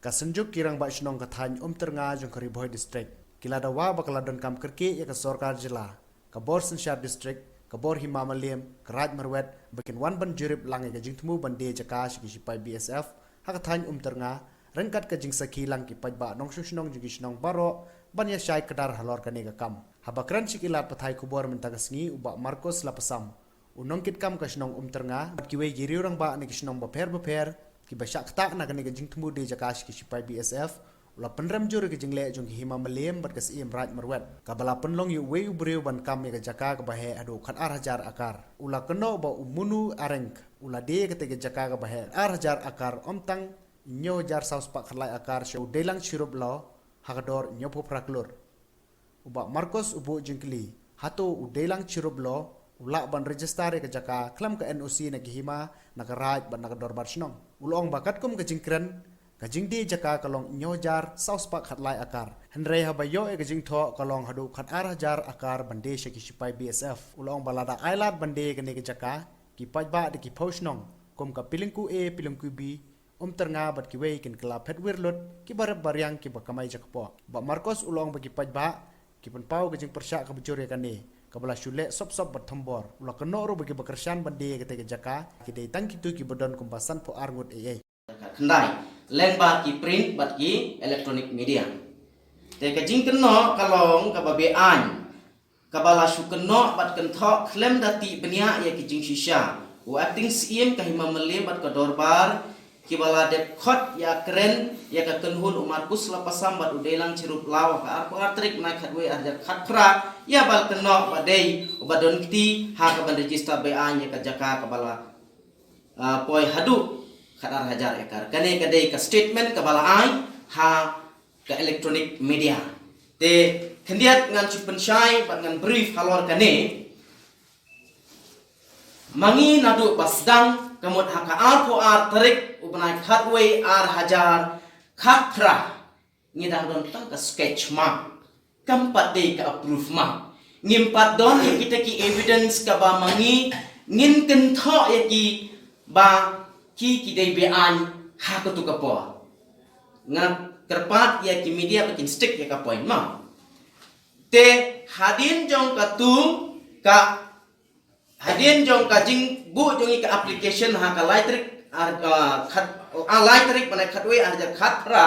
Kasenjuk kirang bak shnong kathany ternga jong Kariboy district. Kila dawa bakala don kam kerki ya ka Sorkar jila. Kabor Sensyar district, kabor Himamalim, Karaj Marwet, bakin wan ban jurib lang ka jingtmu ban de jaka shiki shipai BSF, hakathany ternga, rengkat ka jing saki lang ki pajba nong shnong jing shnong baro, ban ya syai kedar halor ka nega kam. Habakran shikilat pathai kubor mentagasngi ubak Marcos lapasam. Unong kit kam ka shnong ternga, bat kiwe giri orang ba ni shnong baper, ki basyak tak na ka nega jingtmu de jaka shiki shipai BSF, ula penram juri ke jingle jong Himamalim bat kas im Raj Marwet kabala penlong yu weu breu ban kam ya jaka ka bahe adu khat hajar akar ula keno ba umunu areng ula de ke jaka ka bahe hajar akar omtang nyo jar saus pak khlai akar show delang sirup lo hakador nyo praklur uba Marcos ubu jingkli hatu udelang sirup lo ula ban register ke jaka klam ke NOC na Hima na Raj ban na dor bar snong ulong bakat kum ke jingkren kajing di jaka kalong nyojar saus pak khat lai akar henrei habayo e kajing tho kalong hadu khat hajar akar bande shaki sipai BSF ulong balada ailat bande kene ke jaka ki pajba de ki poshnong kom ka pilingku e pilingku b ternga bat ki wei kin kala phet wirlut ki barab baryang ki bakamai jakpo ba Marcos ulong bagi pajba ki pau kajing persyak ka bujur kane kabala shule sop bat thombor ula kenoro bagi bakersan bande ke jaka ki dei tang kitu ki bodon kumpasan po arngut e kendai leng bat ki print bat ki electronic media te ka jing keno kalong ka babe an kabala shu keno bat ken tho klem dati benia ya ki jing shisha wa acting sim ka Himamalim bat ka dorbar ki bala de khot ya kren ya ka kenhun Marcos lapasam bat udelang cirup lawa ka ar trik na khatwe arja khatra ya bal keno badei ubadon kiti ha ka ban register be an ya ka jaka kabala poi hadu khadar hajar ekar kane kadai ka statement ka balai ha ka electronic media te khendiat ngan chupen shai bat ngan brief halor kane mangi nadu basdang kamut ha ka ar po ar tarik ubanai khatway ar hajar khatra ngidang don tang ka sketch mark kampat de ka approve mark ngimpat don kita ki evidence ka ba mangi ngin ken tho yaki ba ki dei be an ha ko tu kapo nga kerpat ya ki media bikin stick ya ka point ma te hadin jong ka tu ka hadin jong ka jing bu jong ka application ha ka electric khat electric bana khatwe ar ja khatra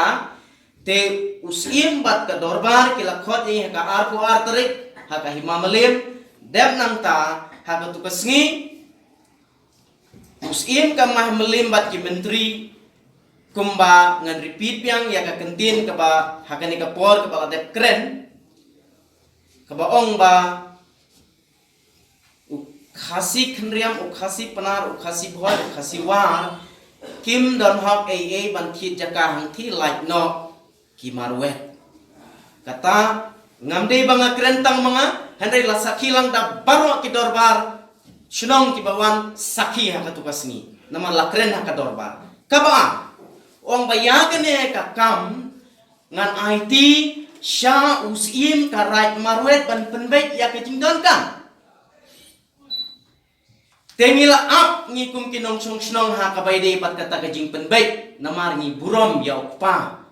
te usim bat ka dorbar ki la khot ni ka ar ko ar tarik ha ka Himamalim dem nang ta ha ka tu kasngi Musim kamah melimbat ki menteri kumba ngan repeat piang ya ka kentin ka ba hakani ka por ka bala dep kren ka ba ong ba khasi khnriam khasi panar khasi bhoi khasi war kim don hok aa ban khit jaka hang thi like no ki marwet kata ngamde banga kren tang manga handai la sakhilang da baro ki dorbar Shunong ki bawan sakhi ha ka tukasni nama lakren ha ka dorbar kaba ong bayagan ne ka kam ngan IT sha usim ka Raj Marwet ban penbait ya ke jingdon kan tengila ap ngi kum kinong chong shnong ha ka baide pat kata ka jing penbait namar ngi burom ya pa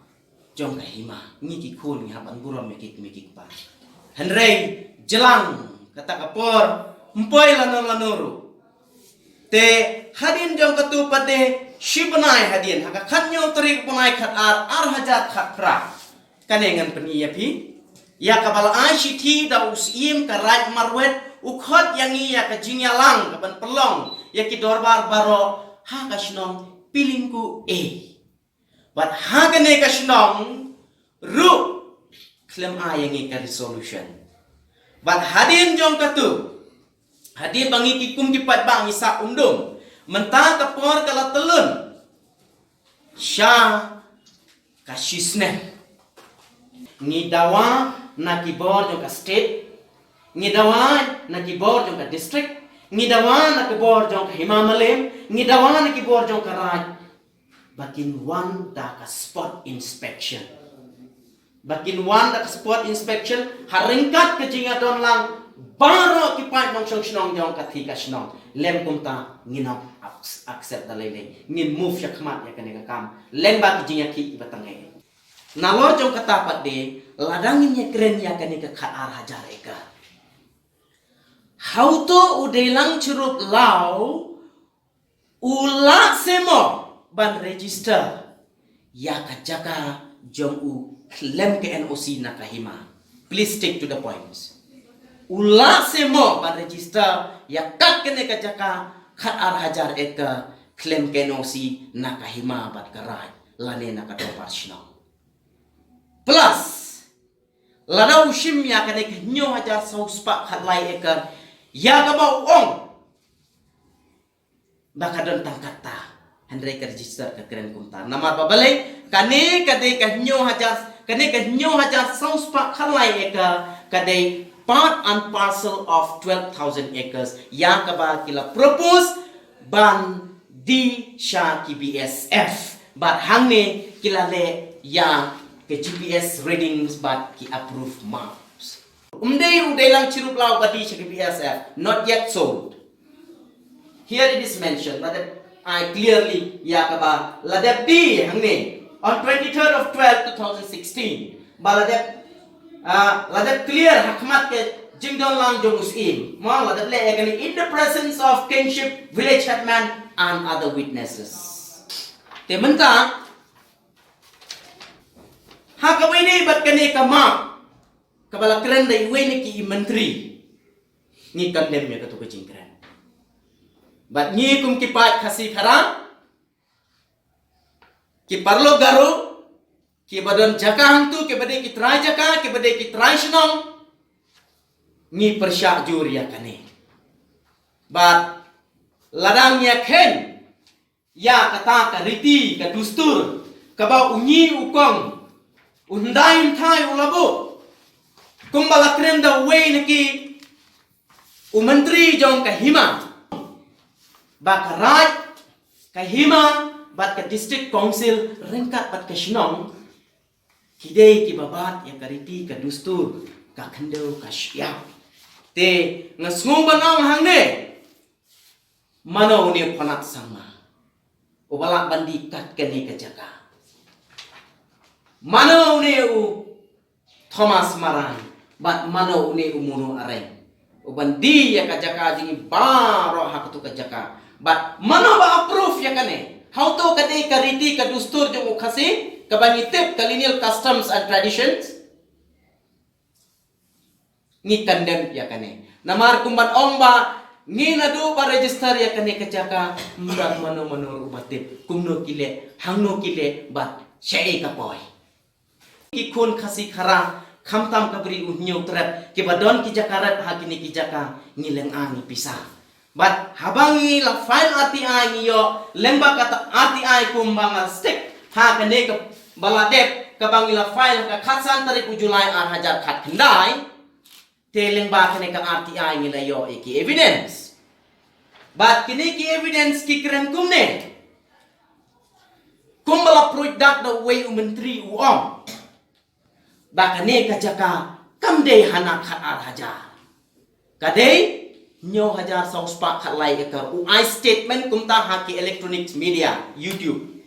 jong ka hima ngi ki khul ngi ha ban burom ya ki pa henrei jelang kata kapor Mpoi lanor te hadin jong katu pate shibnai hadin haka khanyo trik punai khat ar hajar khatra kanengan peniya pi ya kabala ashi da usim ka Raj Marwet ukhot yangi ya ka jingyalang ka ban pelong ya ki dorbar baro ha ka shnong pilingku but ha kane ka shnong ru klem ayangi ka resolution but hadin jong katu Hadir bangi kikum kipat bang isa undum mentah kapor kala telun sya kasisne ngidawa na kibor jong ka state ngidawa na kibor jong ka district ngidawa na kibor jong ka Himamalim ngidawa na kibor jong ka Raj bakin one da ka spot inspection haringkat ke jinga don lang baro ki pat nong shong shnong jong ka thi ka shnong lem kum ta nginok accept da lele ngin move ya khmat ya kane ka kam len ba ki jing ya ki batangai na lo jong kata pat de ladang ya kren ya kane ka khat ar hajar eka how to udelang churup lao ula semo ban register ya ka jaka jong u lem ke NOC na kahima. Please stick to the points. Ula semo ban register ya kat kene ka jaka khat ar hajar eka claim ke NOC na kahima bat karai lane na ka topar shnong. Plus lada ushim ya kane ka nyo hajar sauspa khat lai eka ya ka ba ong baka don tangkata Hendrai ka register ka keren kumta. Namar babalik kane kade ka nyo hajar sounds pa khalai eka kade part and parcel of 12,000 acres ya kaba kila propose ban di sha ki BSF but hangne kila le ya ke GPS readings but ki approve maps. Umdei lang chirup lau badi sha ki BSF not yet sold. Here it is mentioned that I clearly yakaba ladep di hangne on 23rd of 12 2016 baladep ladep clear hakmat ke jingdon lang jong usim mo ladep le ekani in the presence of kingship village headman and other witnesses te menta hakabai ni bat kane kama kabala kren dai we ni ki menteri ni kandem ya katu ke jingkren but ni kum ki pat khasi khara ki parlo garu ki badan jaka hantu ki bade ki trai jaka ki bade ki trai shnong ni persyak jur ya kane but ladang ya khen ya kata ka riti ka dustur ka ba unyi ukong undain thai ulabu kumbala krenda we niki menteri jong ka hima Bakaraj kahima bat ka district council rengkat bat ka shnong kidei ki babat ya kariti ka dustur ka khandeu ka syap te ngasngu banang hangne mano ni phanak sangma ubala bandi kat kene ka jaka mano ni u Thomas Maran bat mano ni umunu areng ubandi ya ka jaka jingi baro hakatu ka jaka but mano ba approve ya kane how to kade kariti ka dustur jong khasi kabangi tip colonial customs and traditions ni condemn ya kane namar kumban omba ni nadu ba register ya kane ka jaka mbat mano ubatip kumno kile hangno kile bat shei ka boy ki khun khasi khara khamtam kabri unyo trap ke badon ki jakarat hakini ki jaka ngileng ani pisah but habangi la file RTI ngiyo lemba kata RTI kumbanga stick ha kane ka baladep kabangi la file ka khatsan tarik Julai ar hajar khat khandai te lemba kane ka RTI ngila yo ki evidence but kini ki evidence ki kren kumne kumbala product the way menteri uom bakane ka jaka kamde hana khat ar hajar kadei nyo hajar saus pak khat lai ka UI statement kumta haki electronic media YouTube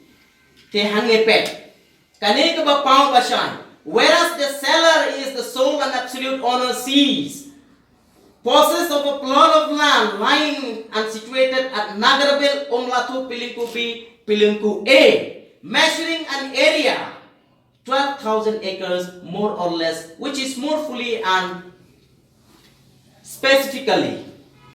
te hange pet kane ka ba pau bashan whereas the seller is the sole and absolute owner sees possess of a plot of land lying and situated at Nagarabil Umlatu Pilingku B Pilingku A measuring an area 12,000 acres more or less which is more fully and specifically